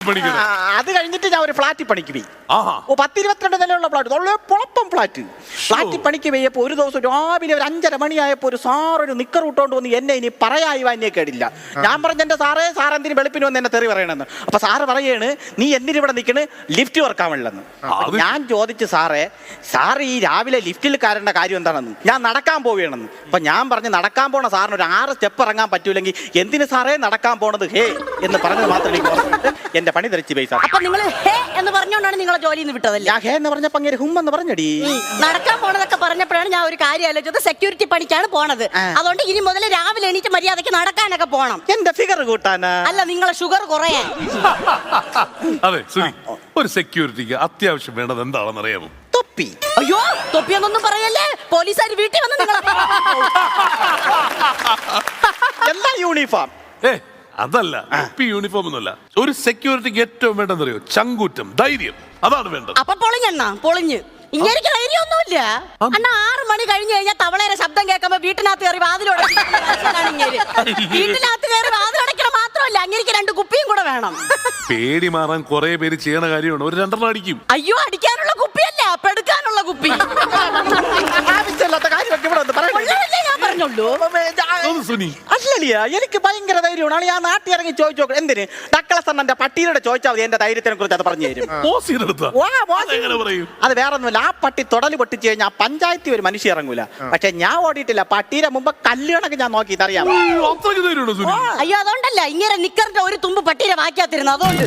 അത് കഴിഞ്ഞിട്ട് ഞാൻ ഒരു ഫ്ലാറ്റിൽ പണിക്ക് പോയി. 10-22 നിലയുള്ള ഫ്ലാറ്റ്, നല്ല പൊളപ്പം ഫ്ലാറ്റ്. ഫ്ലാറ്റിൽ പണിക്ക് പോയപ്പോൾ ഒരു ദിവസം രാവിലെ ഒരു 5:30 മണിയായപ്പോൾ ഒരു സാറൊരു നിക്കർ ഇട്ടുകൊണ്ട് വന്ന് എന്നെ ഇനി പറയായി വാങ്ങിയേ കേടില്ല. ഞാൻ പറഞ്ഞ എന്റെ സാറേ, സാർ എന്തിന് വെളുപ്പിന് വന്ന് എന്നെ തെറി പറയണമെന്ന്. അപ്പൊ സാറ് പറയാണ്, നീ എന്തിന് ഇവിടെ നിൽക്കണ്, ലിഫ്റ്റ് വർക്കാവില്ലെന്ന്. ഞാൻ ചോദിച്ചു, സാറേ ഈ രാവിലെ ലിഫ്റ്റിൽ കയറേണ്ട കാര്യം എന്താണെന്ന്. ഞാൻ നടക്കാൻ പോവുകയാണെന്ന്. അപ്പൊ ഞാൻ പറഞ്ഞു, നടക്കാൻ പോണ സാറിന് ഒരു 6 സ്റ്റെപ്പ് ഇറങ്ങാൻ പറ്റൂലെങ്കിൽ എന്തിന് സാറേ നടക്കാൻ പോണത് ഹേ എന്ന് പറഞ്ഞത് മാത്രം എനിക്ക് ഓർമ്മ. എന്റെ പണി തെറിച്ച് പോയി സാർ. അപ്പൊ നിങ്ങൾ ഹേ എന്ന് പറഞ്ഞോണ്ടാണ് നിങ്ങളെ ജോലിയിൽ നിന്ന് വിട്ടതല്ലേ? ഞാൻ ഹേ എന്ന് പറഞ്ഞപ്പോ അങ്ങനെ ഹും എന്ന് പറഞ്ഞടി. നടക്കാൻ പോണതൊക്കെ പറഞ്ഞപ്പോഴാണ് ഞാൻ ഒരു കാര്യം ആലോചിച്ചത്. സെക്യൂരിറ്റി പണിക്കാണ് പോണത്. അതുകൊണ്ട് ഇനി മുതൽ രാവിലെ എണീറ്റ് മര്യാദയ്ക്ക് നടക്കാനൊക്കെ പോണം. എന്റെ ഫിഗർ കൂട്ടാനാ? അല്ല, നിങ്ങളെ ഷുഗർ കുറയാൻ. അതെ സുനി, ഒരു സെക്യൂരിറ്റിക്ക് അത്യാവശ്യം വേണ്ടത് എന്താണെന്ന് അറിയാമോ? തൊപ്പി. അയ്യോ, തൊപ്പിയൊന്നും പറയല്ലേ, പോലീസുകാർ വീട്ടിൽ വന്ന് നിങ്ങളെ എന്താ യൂണിഫോം? അതല്ല, യൂണിഫോം ഒന്നുമല്ല. ഒരു സെക്യൂരിറ്റിക്ക് ഏറ്റവും വേണ്ടതെന്നറിയോ? ചങ്കൂറ്റം, ധൈര്യം, അതാണ് വേണ്ടത്. അപ്പൊ പൊളിഞ്ഞ് ഇങ്ങനെ ധൈര്യമൊന്നുമില്ല അണ്ണാ. 6 മണി കഴിഞ്ഞു കഴിഞ്ഞാൽ തവളയുടെ ശബ്ദം കേൾക്കുമ്പോ വീട്ടിനകത്ത് കയറി വീട്ടിനകത്ത് കയറി വാതിലടയ്ക്കണ മാത്രമല്ല, അങ്ങനെ 2 കുപ്പിയും കൂടെ വേണം. പേടി മാറാൻ കുറെ പേര് ചെയ്യണ കാര്യമാണ്. ഒരു 2 അടിക്കും. അയ്യോ, അടിക്കാനുള്ള കുപ്പിയല്ല, പെടുക്കാനുള്ള കുപ്പി. ആവശ്യമില്ലാത്ത കാര്യമൊക്കെ ഇവിടെ ഒന്ന് പറയണ്ടേ? ഞാൻ പറഞ്ഞുള്ളൂ. അല്ലല്ല, എനിക്ക് ഭയങ്കര ധൈര്യമാണ്. ഞാൻ നാട്ടിൽ ഇറങ്ങി ചോദിച്ചു നോക്കണം. എന്തിന് ഡക്കളസണ്ണന്റെ പട്ടീരുടെ ചോദിച്ചാൽ മതി, എന്റെ ധൈര്യത്തിനെ കുറിച്ച് അത് പറഞ്ഞു തരും. അത് വേറെ ഒന്നുമില്ല. ആ പട്ടി തൊടല് പൊട്ടിച്ചു കഴിഞ്ഞാൽ പഞ്ചായത്തിൽ ഒരു മനുഷ്യ ഇറങ്ങൂല. പക്ഷെ ഞാൻ ഓടിയിട്ടില്ല. പട്ടീരെ മുമ്പ് കല്ലുകണക്ക് ഞാൻ നോക്കി അറിയാം. അയ്യോ, അതുകൊണ്ടല്ല ഇങ്ങനെ നിക്കറിന്റെ ഒരു തുമ്പ് പട്ടീരെ വാക്കിയാത്തിരുന്നു. അതുകൊണ്ട്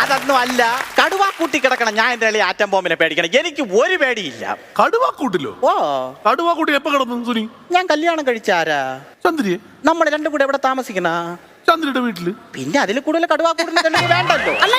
അതൊന്നും അല്ല. കടുവാക്കൂട്ടി കിടക്കണം. ഞാൻ എന്റെ ആറ്റം ബോംബിനെ പേടിക്കണം. എനിക്ക് ഒരു പേടിയില്ല. കടുവാക്കൂട്ടിലോ? കടുവാക്കൂട്ടി എപ്പോ കിടന്നു സുനി? ഞാൻ കല്യാണം കഴിച്ചാരാ? ചന്ദ്രിയെ. നമ്മൾ രണ്ടും കൂടെ എവിടെ താമസിക്കണ? ചന്ദ്രയുടെ വീട്ടില്. പിന്നെ അതിൽ കൂടുതൽ കടുവാക്കൂട്ടിൽ വേണ്ടല്ലോ. അല്ല,